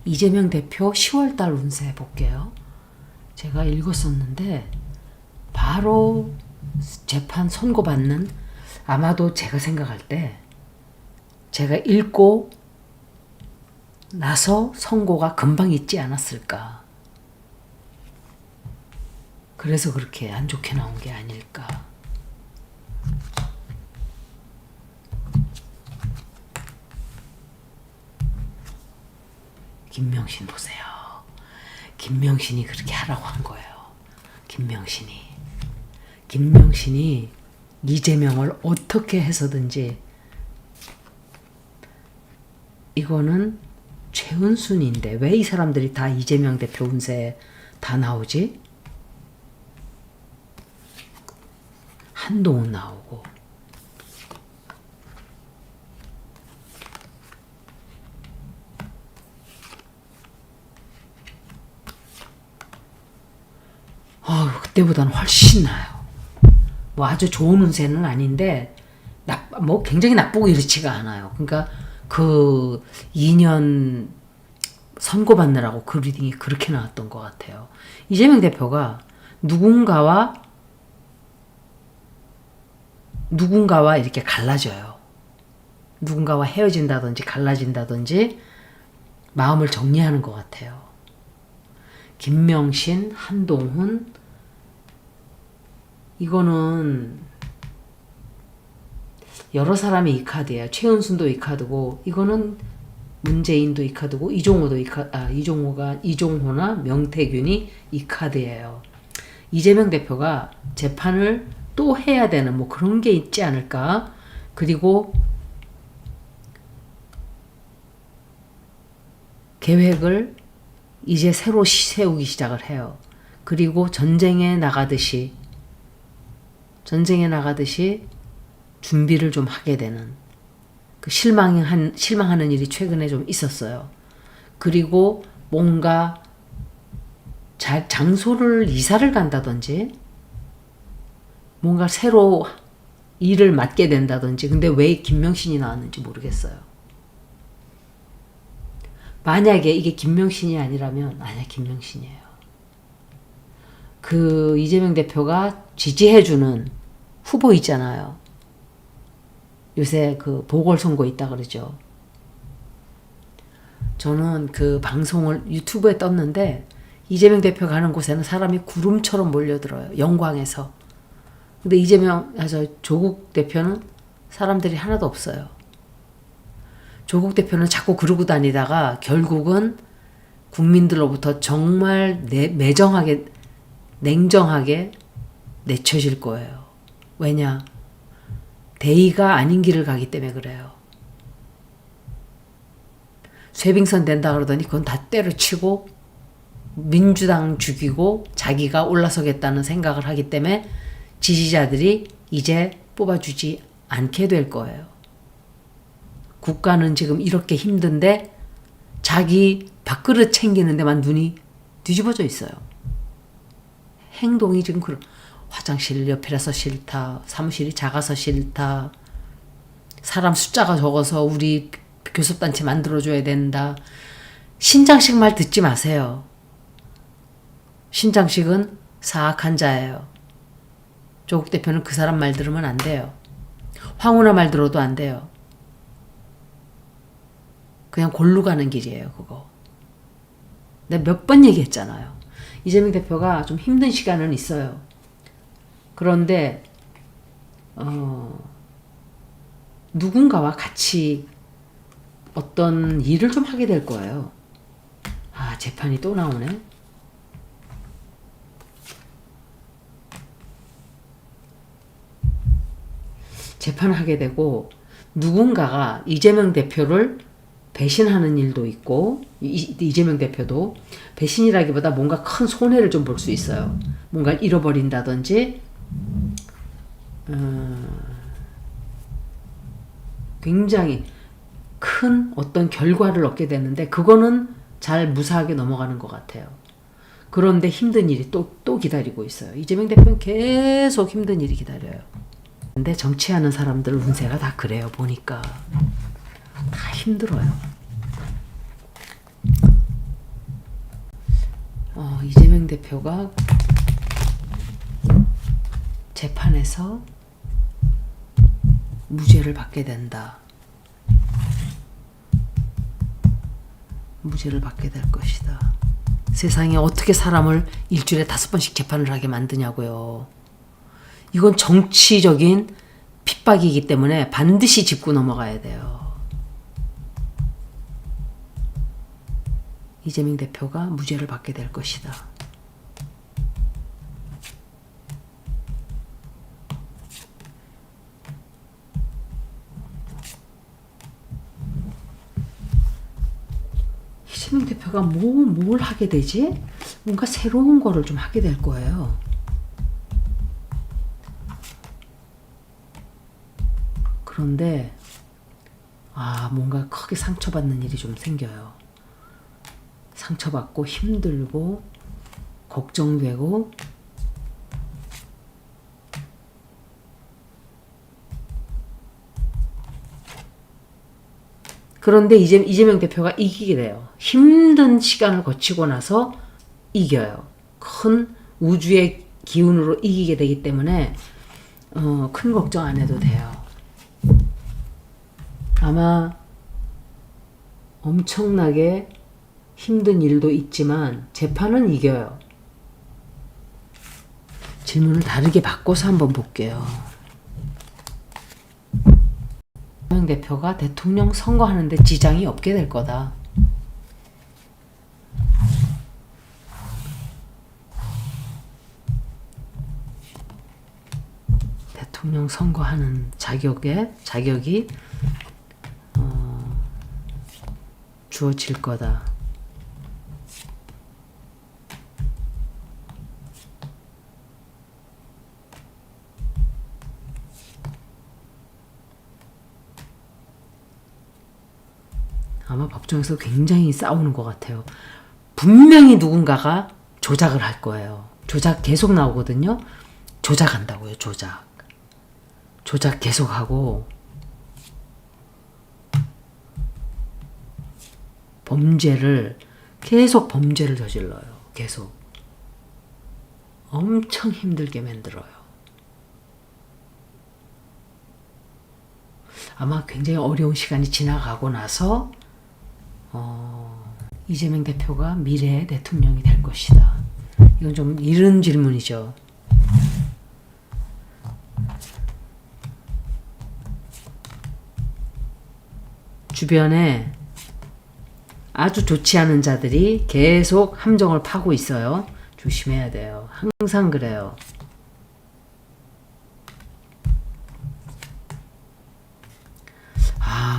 이재명 대표 10월달 운세 볼게요. 제가 읽었었는데 바로 재판 선고받는, 아마도 제가 생각할 때 제가 읽고 나서 선고가 금방 있지 않았을까. 그래서 그렇게 안 좋게 나온 게 아닐까. 김명신 보세요. 김명신이 그렇게 하라고 한 거예요. 김명신이 이재명을 어떻게 해서든지, 이거는 최은순인데 왜 이 사람들이 다 이재명 대표 운세에 다 나오지? 한동훈 나오고, 그때보다는 훨씬 나아요. 뭐 아주 좋은 운세는 아닌데 뭐 굉장히 나쁘고 이렇지가 않아요. 그러니까 그 2년 선고받느라고 그 리딩이 그렇게 나왔던 것 같아요. 이재명 대표가 누군가와 이렇게 갈라져요. 누군가와 헤어진다든지 갈라진다든지 마음을 정리하는 것 같아요. 김명신, 한동훈, 이거는 여러 사람이 이 카드예요. 최은순도 이 카드고, 이거는 문재인도 이 카드고, 이종호나 명태균이 이 카드예요. 이재명 대표가 재판을 또 해야 되는 뭐 그런 게 있지 않을까. 그리고 계획을 이제 새로 세우기 시작을 해요. 그리고 전쟁에 나가듯이 준비를 좀 하게 되는, 그 실망하는 일이 최근에 좀 있었어요. 그리고 뭔가 장소를 이사를 간다든지 뭔가 새로 일을 맡게 된다든지. 근데 왜 김명신이 나왔는지 모르겠어요. 만약에 이게 김명신이 아니라면, 아니야, 김명신이에요. 그 이재명 대표가 지지해주는 후보 있잖아요. 요새 그 보궐선거 있다 그러죠. 저는 그 방송을 유튜브에 떴는데 이재명 대표 가는 곳에는 사람이 구름처럼 몰려들어요. 영광에서. 근데 조국 대표는 사람들이 하나도 없어요. 조국 대표는 자꾸 그러고 다니다가 결국은 국민들로부터 정말 냉정하게 내쳐질 거예요. 왜냐? 대의가 아닌 길을 가기 때문에 그래요. 쇄빙선 된다 그러더니 그건 다 때려치고 민주당 죽이고 자기가 올라서겠다는 생각을 하기 때문에 지지자들이 이제 뽑아주지 않게 될 거예요. 국가는 지금 이렇게 힘든데 자기 밥그릇 챙기는 데만 눈이 뒤집어져 있어요. 행동이 지금 화장실 옆이라서 싫다. 사무실이 작아서 싫다. 사람 숫자가 적어서 우리 교섭단체 만들어줘야 된다. 신장식 말 듣지 마세요. 신장식은 사악한 자예요. 조국 대표는 그 사람 말 들으면 안 돼요. 황운하 말 들어도 안 돼요. 그냥 골로 가는 길이에요, 그거. 내가 몇 번 얘기했잖아요. 이재명 대표가 좀 힘든 시간은 있어요. 그런데 누군가와 같이 어떤 일을 좀 하게 될 거예요. 재판이 또 나오네. 재판을 하게 되고 누군가가 이재명 대표를 배신하는 일도 있고, 이재명 대표도 배신이라기보다 뭔가 큰 손해를 좀 볼 수 있어요. 뭔가 잃어버린다든지 굉장히 큰 어떤 결과를 얻게 되는데 그거는 잘 무사하게 넘어가는 것 같아요. 그런데 힘든 일이 또 기다리고 있어요. 이재명 대표는 계속 힘든 일이 기다려요. 근데 정치하는 사람들 운세가 다 그래요. 보니까 다 힘들어요. 이재명 대표가 재판에서 무죄를 받게 된다. 무죄를 받게 될 것이다. 세상에 어떻게 사람을 일주일에 5번씩 재판을 하게 만드냐고요. 이건 정치적인 핍박이기 때문에 반드시 짚고 넘어가야 돼요. 이재명 대표가 무죄를 받게 될 것이다. 이재명 대표가 뭘 하게 되지? 뭔가 새로운 거를 좀 하게 될 거예요. 그런데 뭔가 크게 상처받는 일이 좀 생겨요. 상처받고 힘들고 걱정되고 그런데 이재명 대표가 이기게 돼요. 힘든 시간을 거치고 나서 이겨요. 큰 우주의 기운으로 이기게 되기 때문에 큰 걱정 안 해도 돼요. 아마 엄청나게 힘든 일도 있지만 재판은 이겨요. 질문을 다르게 바꿔서 한번 볼게요. 이재명 대표가 대통령 선거하는데 지장이 없게 될 거다. 대통령 선거하는 자격이 주어질 거다. 아마 법정에서 굉장히 싸우는 것 같아요. 분명히 누군가가 조작을 할 거예요. 조작 계속 나오거든요. 조작한다고요. 조작 계속하고 계속 범죄를 저질러요. 계속 엄청 힘들게 만들어요. 아마 굉장히 어려운 시간이 지나가고 나서 이재명 대표가 미래의 대통령이 될 것이다. 이건 좀 이른 질문이죠. 주변에 아주 좋지 않은 자들이 계속 함정을 파고 있어요. 조심해야 돼요. 항상 그래요.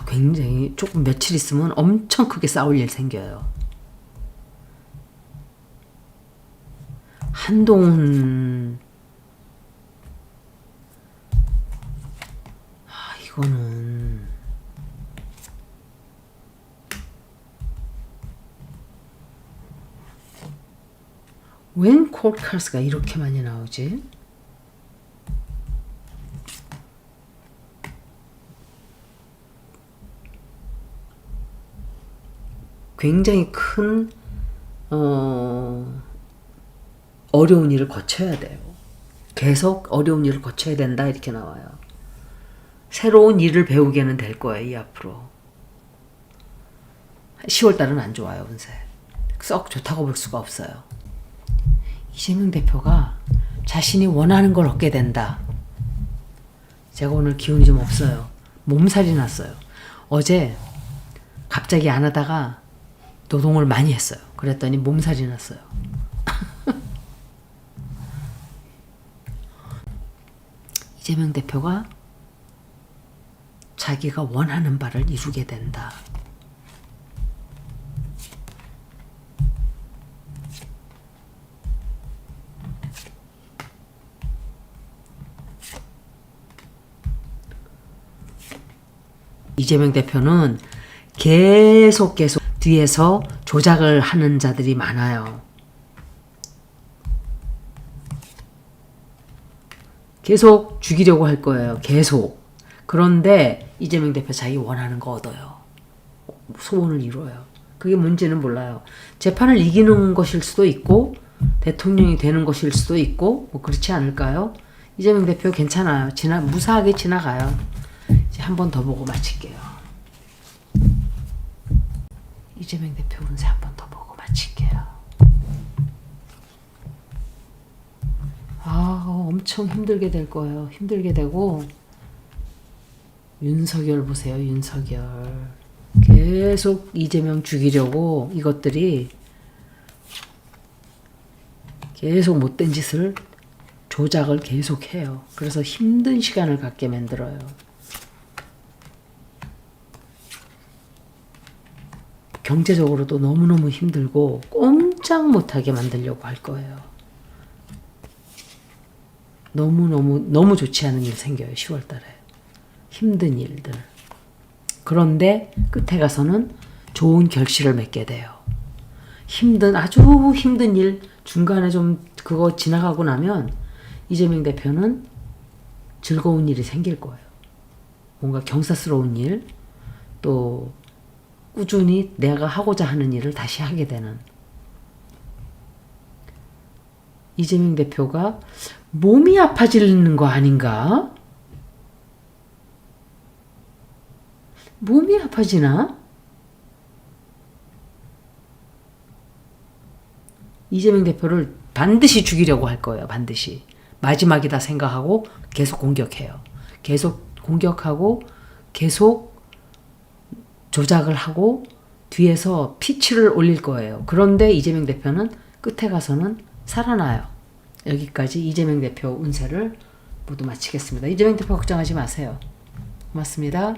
굉장히 조금 며칠 있으면 엄청 크게 싸울 일 생겨요. 한동훈 이거는 웬 콜카스가 이렇게 많이 나오지? 굉장히 큰 어려운 일을 거쳐야 돼요. 계속 어려운 일을 거쳐야 된다 이렇게 나와요. 새로운 일을 배우게는 될 거예요. 이 앞으로 10월달은 안 좋아요. 운세 썩 좋다고 볼 수가 없어요. 이재명 대표가 자신이 원하는 걸 얻게 된다. 제가 오늘 기운이 좀 없어요. 몸살이 났어요. 어제 갑자기 안 하다가 노동을 많이 했어요. 그랬더니 몸살이 났어요. 이재명 대표가 자기가 원하는 바를 이루게 된다. 이재명 대표는 계속 뒤에서 조작을 하는 자들이 많아요. 계속 죽이려고 할 거예요. 계속. 그런데 이재명 대표 자기 원하는 거 얻어요. 소원을 이루어요. 그게 뭔지는 몰라요. 재판을 이기는 것일 수도 있고 대통령이 되는 것일 수도 있고 뭐 그렇지 않을까요? 이재명 대표 괜찮아요. 무사하게 지나가요. 이제 한 번 더 보고 마칠게요. 이재명 대표 운세 한 번 더 보고 마칠게요. 엄청 힘들게 될 거예요. 힘들게 되고 윤석열 보세요. 윤석열 계속 이재명 죽이려고 이것들이 계속 못된 짓을 조작을 계속해요. 그래서 힘든 시간을 갖게 만들어요. 경제적으로도 너무너무 힘들고 꼼짝 못하게 만들려고 할 거예요. 너무 좋지 않은 일 생겨요. 10월 달에. 힘든 일들. 그런데 끝에 가서는 좋은 결실을 맺게 돼요. 아주 힘든 일 중간에 좀 그거 지나가고 나면 이재명 대표는 즐거운 일이 생길 거예요. 뭔가 경사스러운 일, 또 꾸준히 내가 하고자 하는 일을 다시 하게 되는. 이재명 대표가 몸이 아파지는 거 아닌가? 몸이 아파지나? 이재명 대표를 반드시 죽이려고 할 거예요. 반드시. 마지막이다 생각하고 계속 공격해요. 계속 공격하고 계속 조작을 하고 뒤에서 피치를 올릴 거예요. 그런데 이재명 대표는 끝에 가서는 살아나요. 여기까지 이재명 대표 운세를 모두 마치겠습니다. 이재명 대표 걱정하지 마세요. 고맙습니다.